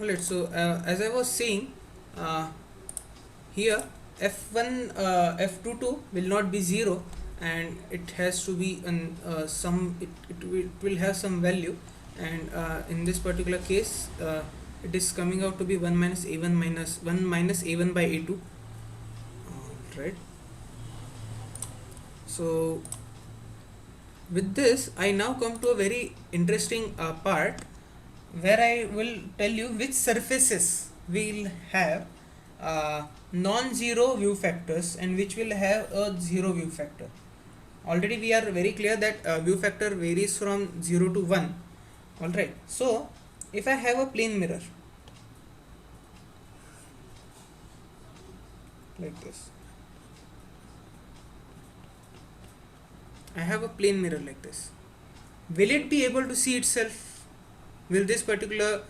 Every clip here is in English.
Alright, so as I was saying, uh, here f1 f22 will not be 0, and it has to be some it will have some value, and in this particular case it is coming out to be 1 minus a1 minus 1 minus a1 by a2. Right, so with this I now come to a very interesting part where I will tell you which surfaces will have non-zero view factors and which will have a zero view factor. Already we are very clear that view factor varies from 0 to 1. Alright, so if I have a plane mirror like this, I have a plane mirror like this, will it be able to see itself? Will this particular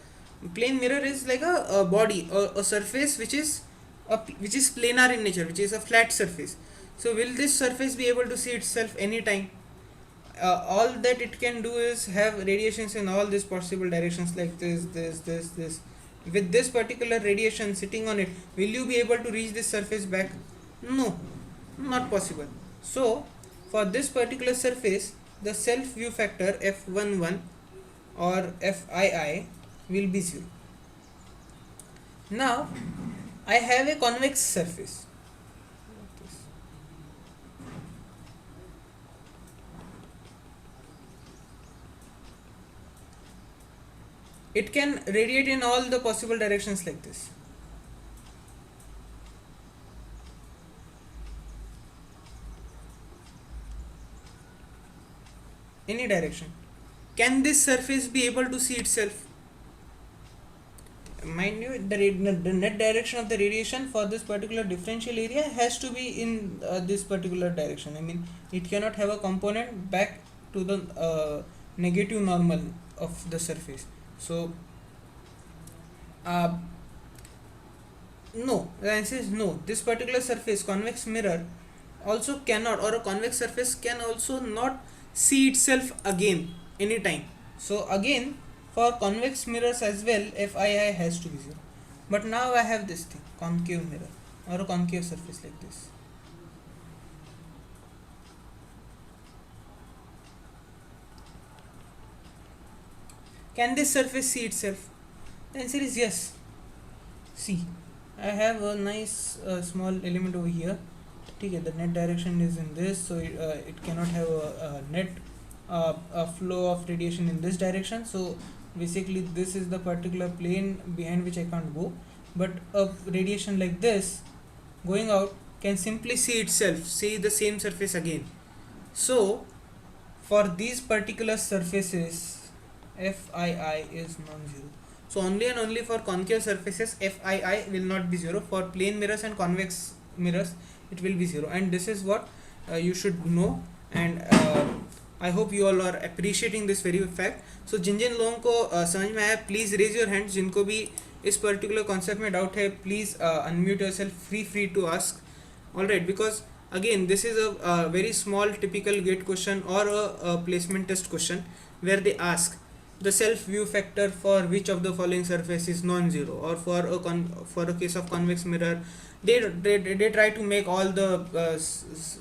plane mirror is like a body or a surface which is planar in nature, which is a flat surface. So will this surface be able to see itself anytime? All that it can do is have radiations in all these possible directions, like this. With this particular radiation sitting on it, will you be able to reach this surface back? No, not possible. So for this particular surface, the self view factor f11 or fii will be 0. Now I have a convex surface. It can radiate in all the possible directions like this. Any direction. Can this surface be able to see itself? Mind you, the net direction of the radiation for this particular differential area has to be in this particular direction. I mean, it cannot have a component back to the negative normal of the surface. So no, the answer is no. This particular surface, convex mirror, also cannot, or a convex surface can also not see itself again anytime. So again, for convex mirrors as well, FII has to be 0. But now I have this thing, concave mirror or a concave surface like this. Can this surface see itself? The answer is yes. See, I have a nice small element over here. Okay, the net direction is in this, so it cannot have a net a flow of radiation in this direction. So basically this is the particular plane behind which I can't go, but a radiation like this going out can simply see itself, see the same surface again. So for these particular surfaces, FII is non-zero. So only and only for concave surfaces FII will not be 0. For plane mirrors and convex mirrors it will be 0, and this is what you should know, and I hope you all are appreciating this very fact. So जिन जिन लोगों को समझ में आया, please raise your hands. जिनको भी इस particular concept में doubt है, please unmute yourself, free to ask. All right, because again this is a very small typical gate question or a placement test question where they ask the self view factor for which of the following surface is non-zero, or for a case of convex mirror they try to make all the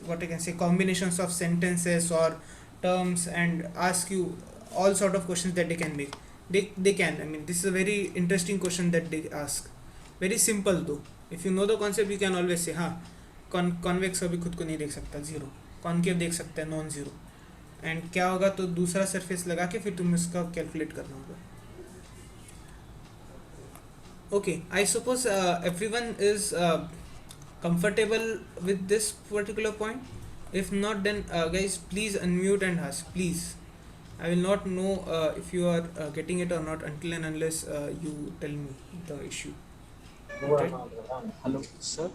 what I can say combinations of sentences or terms and ask you all sort of questions that they can make. They can, I mean, this is a very interesting question that they ask. Very simple though. If you know the concept you can always say हाँ convex अभी खुद को नहीं देख सकता 0, concave देख सकता है नॉन ज़ीरो, एंड क्या होगा तो दूसरा सरफेस लगा के फिर तुम इसका कैलकुलेट करना होगा. Okay, I suppose everyone is comfortable with this particular point. If not, then guys please unmute and ask, please. I will not know if you are getting it or not until and unless you tell me the issue. Right? Hello, sir.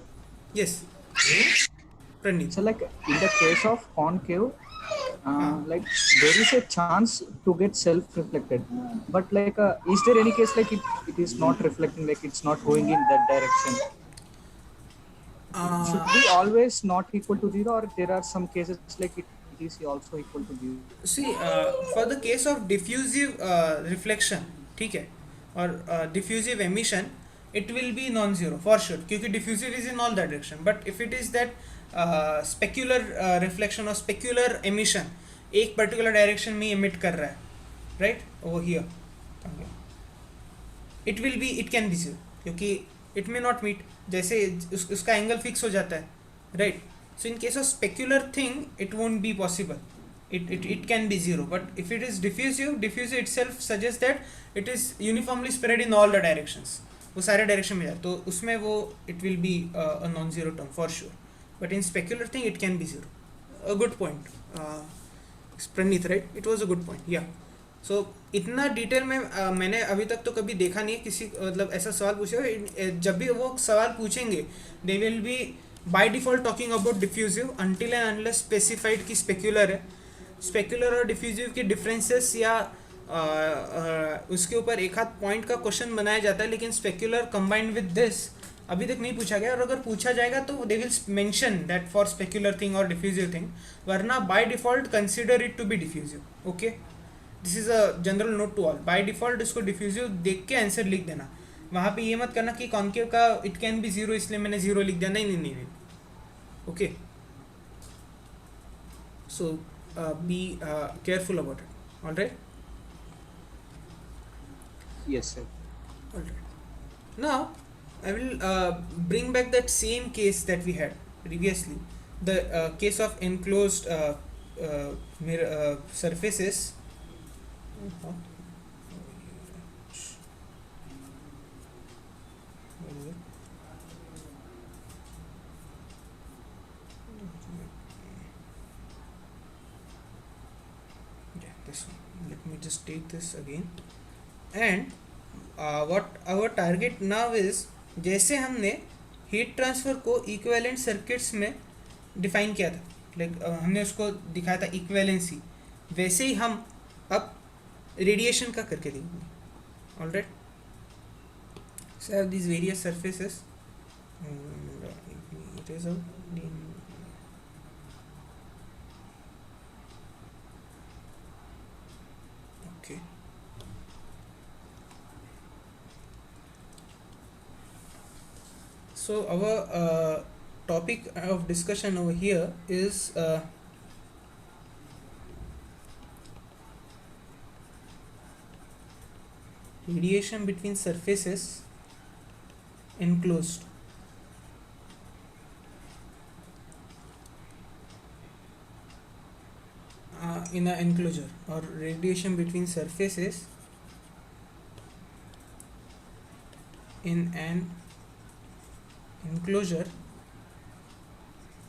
Yes, Praneeth. So, like in the case of concave, like there is a chance to get self-reflected, but like, is there any case like it is not reflecting, like it's not going in that direction? Should be always not equal to 0, or there are some cases like it is also equal to 0? See, for the case of diffusive reflection, ठीक है, or diffusive emission, it will be non-zero for sure, क्योंकि diffusive is in all direction. But if it is that specular reflection or specular emission एक particular direction में emit कर रहा है, right, over here, it will be, it can be zero, क्योंकि it may not meet, जैसे उसका angle fix हो जाता है, right. So in case of specular thing it won't be possible, it can be zero. But if it is diffusive itself suggests that it is uniformly spread in all the directions, वो सारे direction में जाए, तो उसमें वो it will be a non-zero term for sure. But in specular thing it can be zero. A good point, Pranit, right? It was a good point, yeah. So इतना detail में मैंने अभी तक तो कभी देखा नहीं है किसी, मतलब ऐसा सवाल पूछे, जब भी वो सवाल पूछेंगे they will be by default talking about diffusive until and unless specified कि स्पेक्युलर है. स्पेक्युलर और डिफ्यूजिव के डिफरेंसेस या उसके ऊपर एक हाथ पॉइंट का क्वेश्चन बनाया जाता है, लेकिन स्पेक्युलर कंबाइंड विद दिस अभी तक नहीं पूछा गया. और अगर पूछा जाएगा तो they will mention that for specular thing और डिफ्यूजिव थिंग, वरना by default consider it to be diffusive. Okay, this is a general note to all. By default इसको डिफ्यूजिव देख के आंसर लिख देना. वहाँ पे ये मत करना कि कॉन्केव का इट कैन बी जीरो इसलिए मैंने जीरो लिख दिया. नहीं नहीं नहीं नहीं. Okay, so be careful about it. All right. Yes, sir. All right. Now I will bring back that same case that we had previously, the case of enclosed mirror surfaces. Yeah, this one. Let me just take this again. And what our target now is, जैसे हमने heat transfer को equivalent circuits में define किया था, like हमने उसको दिखाया था इक्विवेलेंसी, वैसे ही हम अब रेडिएशन का करके देंगे. Alright. So have these various surfaces. It is a okay. So our topic of discussion over here is radiation between surfaces enclosed. In an enclosure, or radiation between surfaces in an enclosure,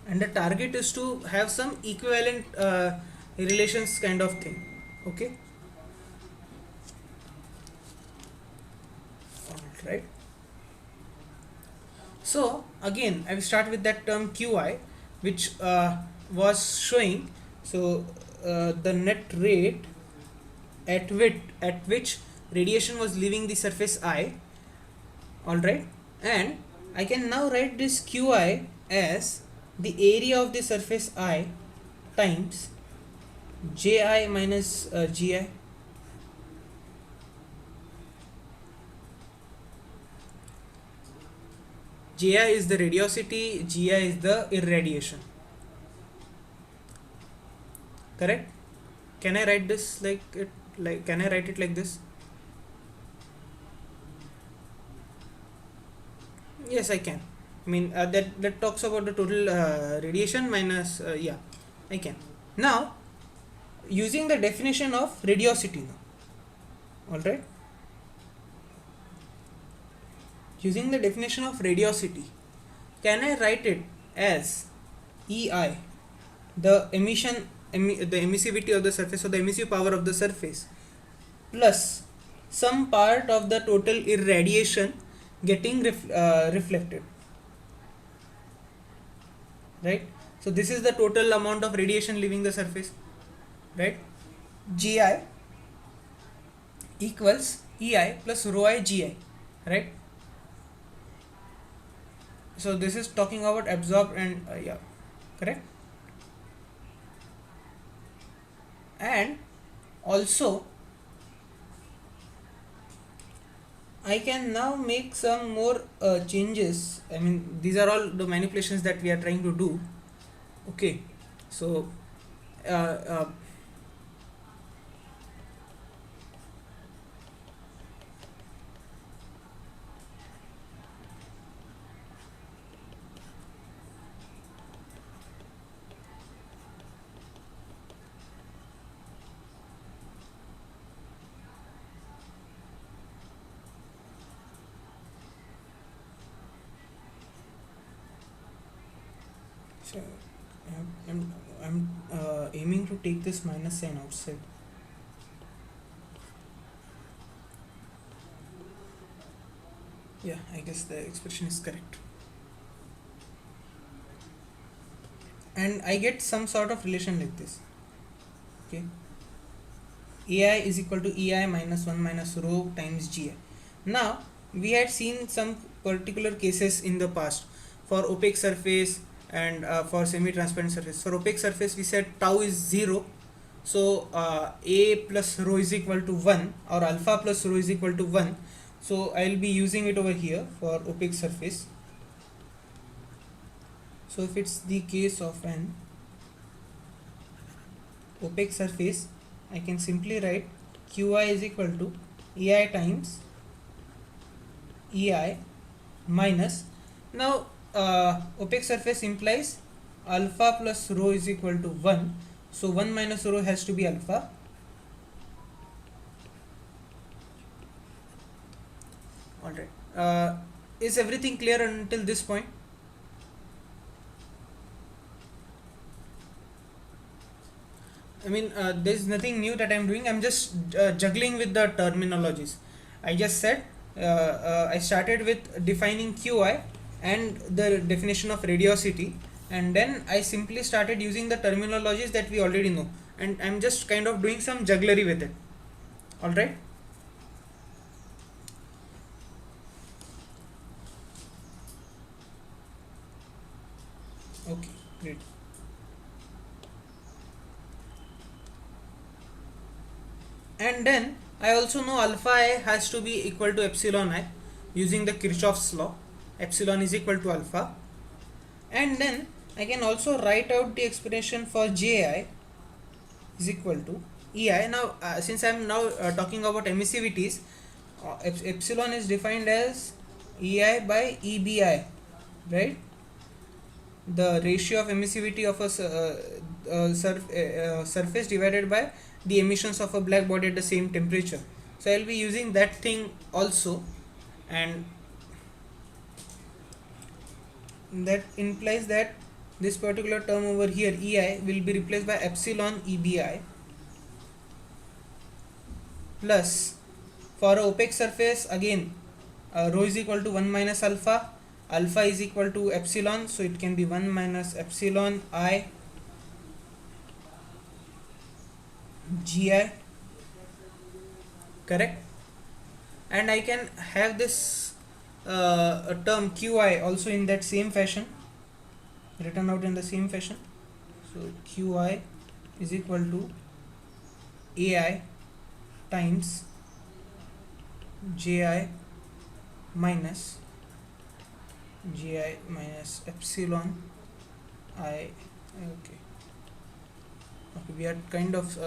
and the target is to have some equivalent relations kind of thing. Okay, all right. So again I will start with that term Qi, which was showing, so the net rate at which radiation was leaving the surface I. All right. And I can now write this Qi as the area of the surface I times Ji minus Gi. Gi is the radiosity, Gi is the irradiation. Correct? Can I write this like it? Like, can I write it like this? Yes, I can. I mean that talks about the total radiation minus yeah, I can. Now using the definition of radiosity now. All right. Using the definition of radiosity, can I write it as EI, the the emissivity of the surface, or the emissive power of the surface, plus some part of the total irradiation getting reflected, right? So this is the total amount of radiation leaving the surface, right? Gi equals EI plus rho I Gi, right? So this is talking about absorbed and yeah, correct. And also I can now make some more changes. I mean, these are all the manipulations that we are trying to do. Okay, so uh, uh, so I'm aiming to take this minus sign outside. Yeah, I guess the expression is correct. And I get some sort of relation like this. Okay, ai is equal to ei minus 1 minus rho times gi. Now we had seen some particular cases in the past for opaque surface and for semi-transparent surface. For opaque surface we said tau is 0, so a plus rho is equal to 1 or alpha plus rho is equal to 1. So I will be using it over here for opaque surface. So if it's the case of an opaque surface, I can simply write qi is equal to ei times ei minus, now opaque surface implies alpha plus rho is equal to 1, so 1 minus rho has to be alpha. Alright, is everything clear until this point? I mean, there's nothing new that I'm doing. I'm just juggling with the terminologies. I just said I started with defining qi and the definition of radiosity, and then I simply started using the terminologies that we already know, and I'm just kind of doing some jugglery with it. All right. Okay, great. And then I also know alpha I has to be equal to epsilon I using the Kirchhoff's law. Epsilon is equal to alpha, and then I can also write out the expression for ji is equal to ei. Now since I am now talking about emissivities, epsilon is defined as ei by ebi, right? The ratio of emissivity of a surface divided by the emissions of a black body at the same temperature. So I will be using that thing also, and that implies that this particular term over here ei will be replaced by epsilon ebi plus, for a opaque surface again rho is equal to 1 minus alpha, alpha is equal to epsilon, so it can be 1 minus epsilon I gi, correct? And I can have this a term qi also in that same fashion, written out in the same fashion. So qi is equal to ai times ji minus epsilon I. Okay, we are kind of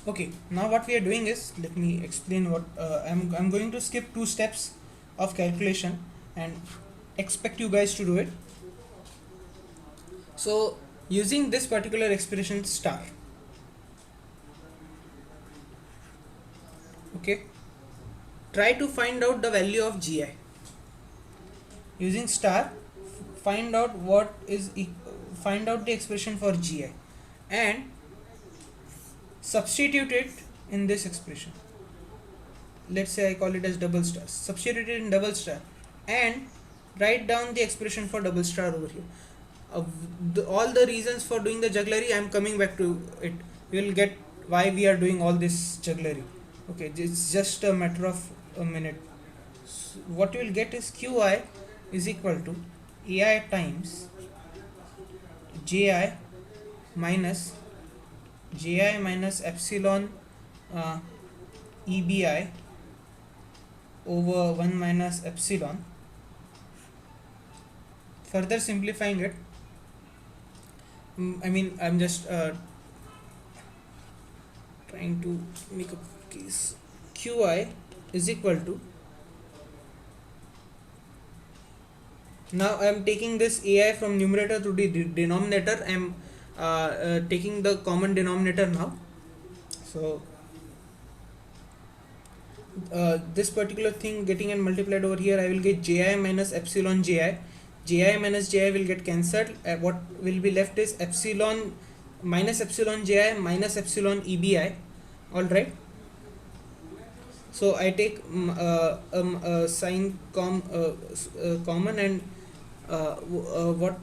okay, now what we are doing is, let me explain what I'm going to skip 2 steps of calculation and expect you guys to do it. So using this particular expression star, okay, try to find out the value of gi using star. Find out what is find out the expression for gi and substitute it in this expression. Let's say I call it as double star. Substitute it in double star and write down the expression for double star over here. All the reasons for doing the jugglery, I am coming back to it. We will get why we are doing all this jugglery. Okay, it's just a matter of a minute. So what you will get is qi is equal to ai times ji minus ji minus epsilon ebi over 1 minus epsilon. Further simplifying it, I mean, I'm just trying to make a case. Qi is equal to, now I am taking this ai from numerator to the denominator. I am taking the common denominator now. So this particular thing getting and multiplied over here, I will get ji minus epsilon ji. Ji minus ji will get cancelled. What will be left is epsilon minus epsilon ji minus epsilon ebi. All right. So I take sign common, and what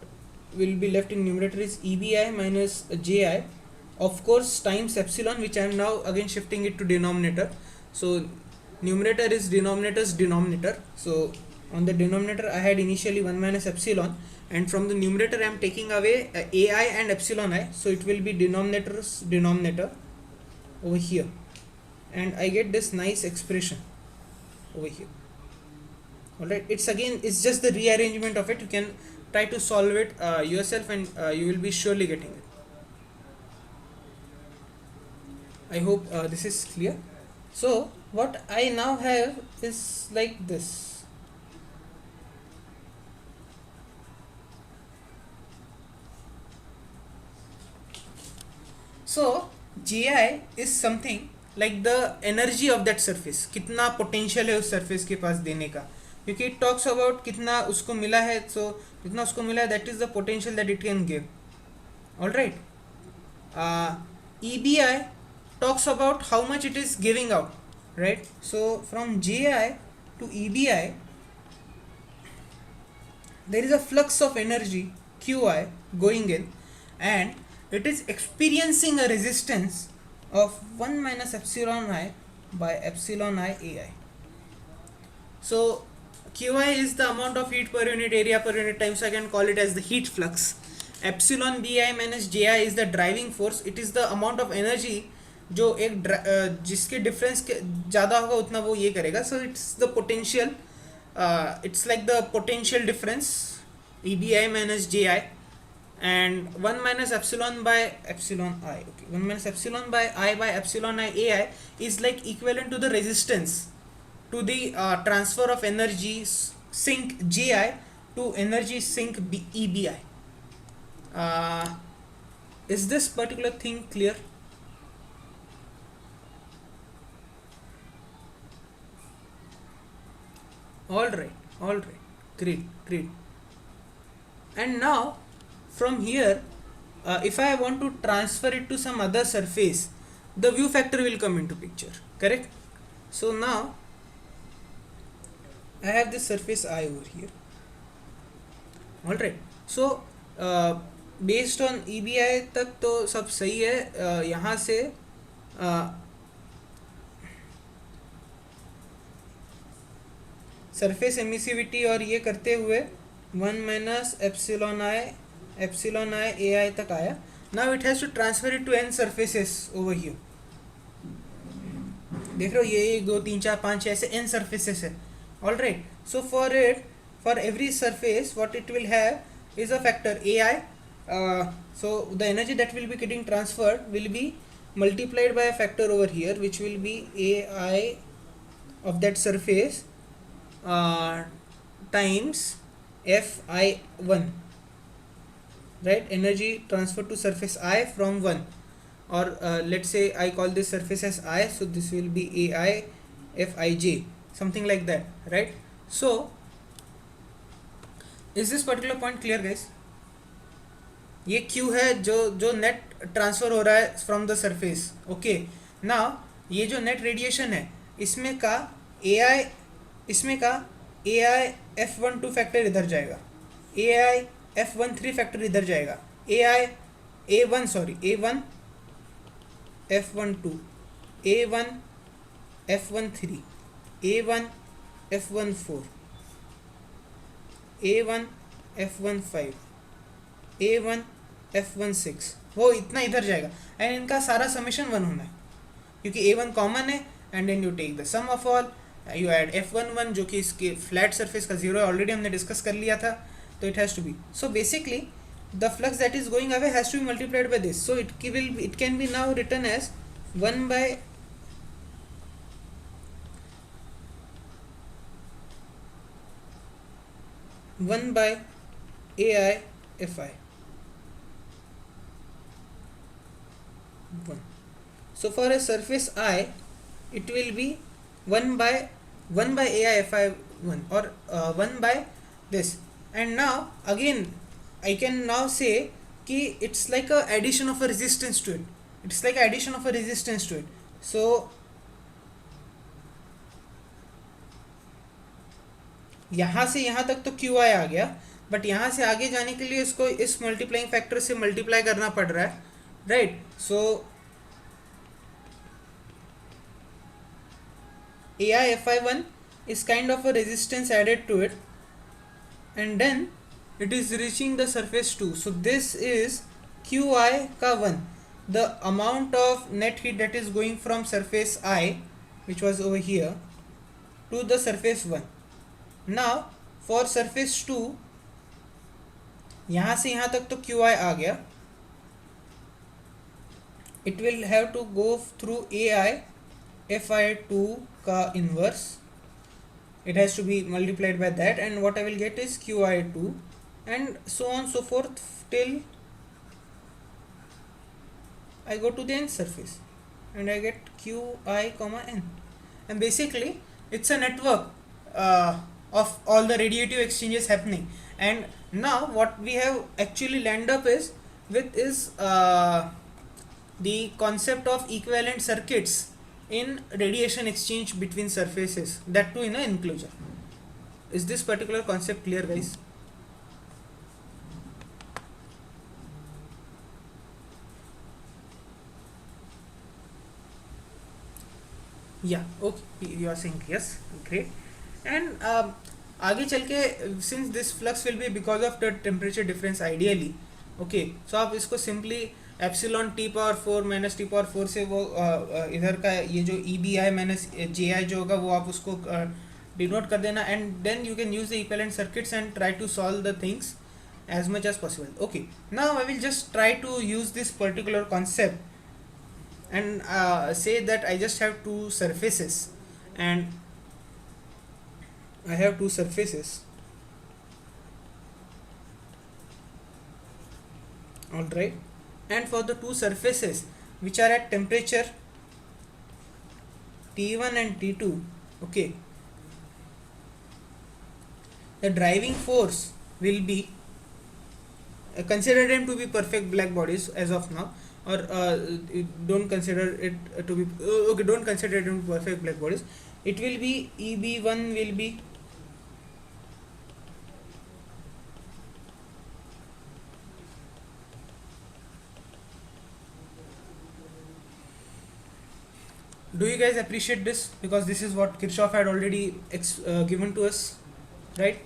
will be left in numerator is ebi minus ji, of course, times epsilon, which I am now again shifting it to denominator. So numerator is denominator's denominator. So on the denominator I had initially 1 minus epsilon, and from the numerator I am taking away ai and epsilon I, so it will be denominator's denominator over here, and I get this nice expression over here. Alright, it's just the rearrangement of it. You can try to solve it yourself, and you will be surely getting it. I hope this is clear. So what I now have is like this. So gi is something like the energy of that surface, कितना potential है उस surface के पास देने का, क्योंकि it talks about कितना उसको मिला है. So जितना उसको मिला है, that is the potential that it can give. Alright. EBI talks about how much it is giving out, right? So from gi to EBI, there is a flux of energy qi going in, and it is experiencing a resistance of 1 minus epsilon I by epsilon I ai. So qi is the amount of heat per unit area per unit time, so I can call it as the heat flux. Epsilon bi minus ji is the driving force. It is the amount of energy जो एक जिसके difference के ज़्यादा होगा उतना वो ये करेगा. So it's the potential, it's like the potential difference EBI minus JI, and 1 minus epsilon by epsilon I. Okay, 1 minus epsilon by I by epsilon I ai is like equivalent to the resistance to the transfer of energy sink GI to energy sink EBI. Is this particular thing clear? All right, great. And now from here, if I want to transfer it to some other surface, the view factor will come into picture, correct? So now I have this surface I over here. All right. So based on EBI तक तो सब सही है. यहाँ से surface emissivity और ये करते हुए 1 minus epsilon i A I तक आया. Now it has to transfer it to n surfaces over here. देख रहे हो, ये 1 2 3 4 5 ऐसे n surfaces है. All right. So for every surface what it will have is a factor ai. So the energy that will be getting transferred will be multiplied by a factor over here, which will be ai of that surface times fi1, right? Energy transferred to surface I from 1, or let's say I call this surface as I, so this will be ai fij, something like that, right? So is this particular point clear, guys? ये q है जो net transfer हो रहा है from the surface. Okay, now ये जो net radiation है इसमें का AI F12 फैक्टर इधर जाएगा, AI F13 फैक्टर इधर जाएगा, A1 F12, A1 F13, A1 F14, A1 F15, A1 F16, वो इतना इधर जाएगा, एंड इनका सारा समेशन 1 होना है क्योंकि A1 कॉमन है, and then you take the sum of all, you add F11 जो कि इसके फ्लैट सरफेस का जीरो है, ऑलरेडी हमने डिस्कस कर लिया था, तो it has to be, so basically the flux that is going away has to be multiplied by this, so it can be now written as 1 by 1 by AI Fi 1. So for a surface I, it will be 1 by AI Fi 1, or 1 by this, and now again I can now say कि it's like a addition of a resistance to it. It's like addition of a resistance to it. So यहाँ से यहाँ तक तो Q I आ गया, but यहाँ से आगे जाने के लिए इसको इस मल्टीप्लाइंग फैक्टर से मल्टीप्लाई करना पड़ रहा है, right? So AI Fi1 is kind of a resistance added to it, and then it is reaching the surface 2. So this is Qi ka 1, the amount of net heat that is going from surface I, which was over here, to the surface 1. Now for surface 2, यहाँ से यहाँ तक तो Qi आ गया, it will have to go through AI Fi2 का inverse, it has to be multiplied by that, and what I will get is Qi2, and so on so forth till I go to the n surface and I get Qi comma n, and basically it's a network of all the radiative exchanges happening. And now what we have actually landed up is the concept of equivalent circuits in radiation exchange between surfaces, that too in an enclosure. Is this particular concept clear, guys? Yeah, okay, you are saying yes, great. And आगे चल के since this flux will be because of the temperature difference ideally, okay, so आप इसको simply epsilon T power 4 minus T power 4 से वो इधर का ये जो ई बी आई माइनस जे आई जो होगा वो आप उसको डिनोट कर देना, and then you can use the equivalent circuits and try to solve the things as much as possible. Okay, now I will just try to use this particular concept and say that I just have two surfaces, and I have two surfaces, all right, and for the two surfaces which are at temperature T1 and T2, okay, the driving force will be consider them to be perfect black bodies as of now, or don't consider it to be okay, don't consider them perfect black bodies. It will be EB1 will be do you guys appreciate this? Because this is what Kirchhoff had already given to us, right?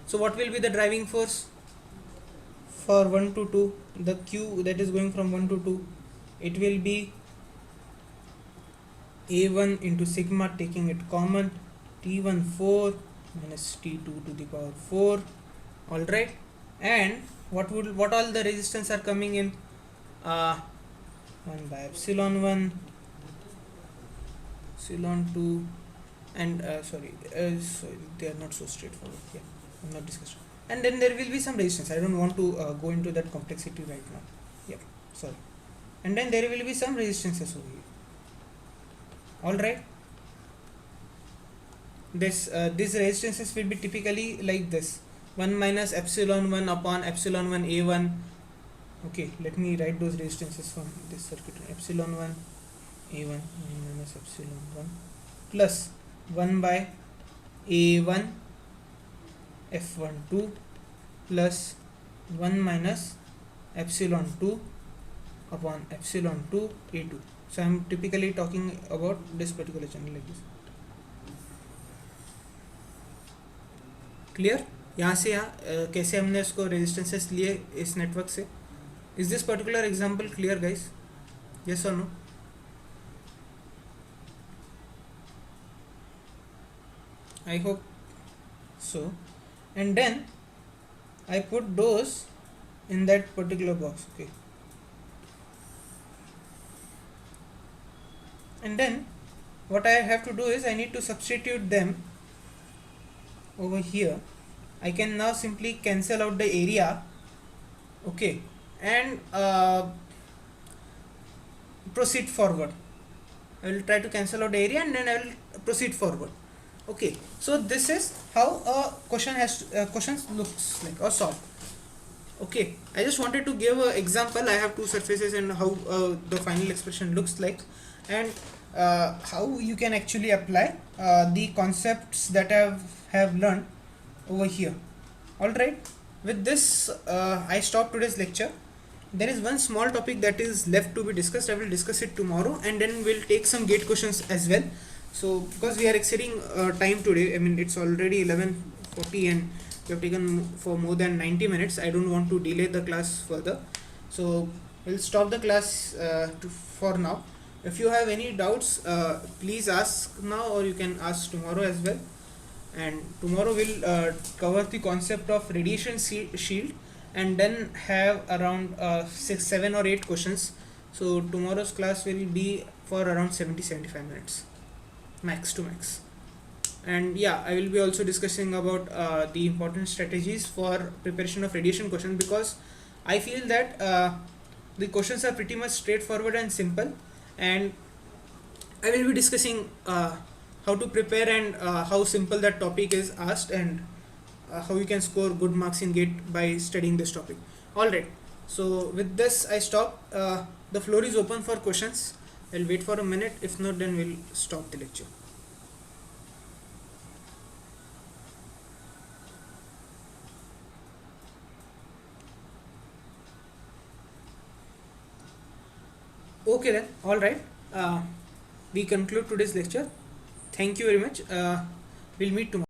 So what will be the driving force for 1 to 2, the Q that is going from 1 to 2? It will be A1 into sigma, taking it common, T1 4 minus T2 to the power 4, all right. And what all the resistance are coming in? 1 by epsilon 1, epsilon 2, and sorry, they are not so straightforward. Yeah, I'm not discussing. And then there will be some resistance. I don't want to go into that complexity right now. Yeah, sorry. And then there will be some resistances over here. All right. These resistances will be typically like this: 1 minus epsilon 1 upon epsilon 1 A1. Okay, let me write those resistances from this circuit. Epsilon 1 A1 minus epsilon 1 plus 1 by A1 F12 plus 1 minus epsilon 2 upon epsilon 2 A2. So I am typically talking about this particular channel like this. Clear? यहाँ से यहाँ कैसे हमने इसको resistances लिए इस network से, Is this particular example clear, guys? Yes or no? I hope so. And then I put those in that particular box. Okay. And then what I have to do is I need to substitute them over here. I can now simply cancel out the area, okay, and proceed forward. I will try to cancel out the area and then I will proceed forward. Okay, so this is how a question questions looks like or solve. Okay, I just wanted to give an example. I have two surfaces and how the final expression looks like, and how you can actually apply the concepts that I have learned over here. Alright, with this I stop today's lecture. There is one small topic that is left to be discussed. I will discuss it tomorrow, and then we'll take some gate questions as well. So because we are exceeding time today, I mean it's already 11:40 and we have taken for more than 90 minutes. I don't want to delay the class further, so we'll stop the class for now. If you have any doubts, please ask now, or you can ask tomorrow as well. And tomorrow we'll cover the concept of radiation shield, and then have around 6, 7 or 8 questions. So tomorrow's class will be for around 70-75 minutes max to max. And yeah, I will be also discussing about the important strategies for preparation of radiation questions, because I feel that the questions are pretty much straightforward and simple, and I will be discussing how to prepare and how simple that topic is asked, and how you can score good marks in GATE by studying this topic. Alright, so with this I stop. The floor is open for questions. I'll wait for a minute. If not, then we'll stop the lecture. Okay then, alright. We conclude today's lecture. Thank you very much. We'll meet tomorrow.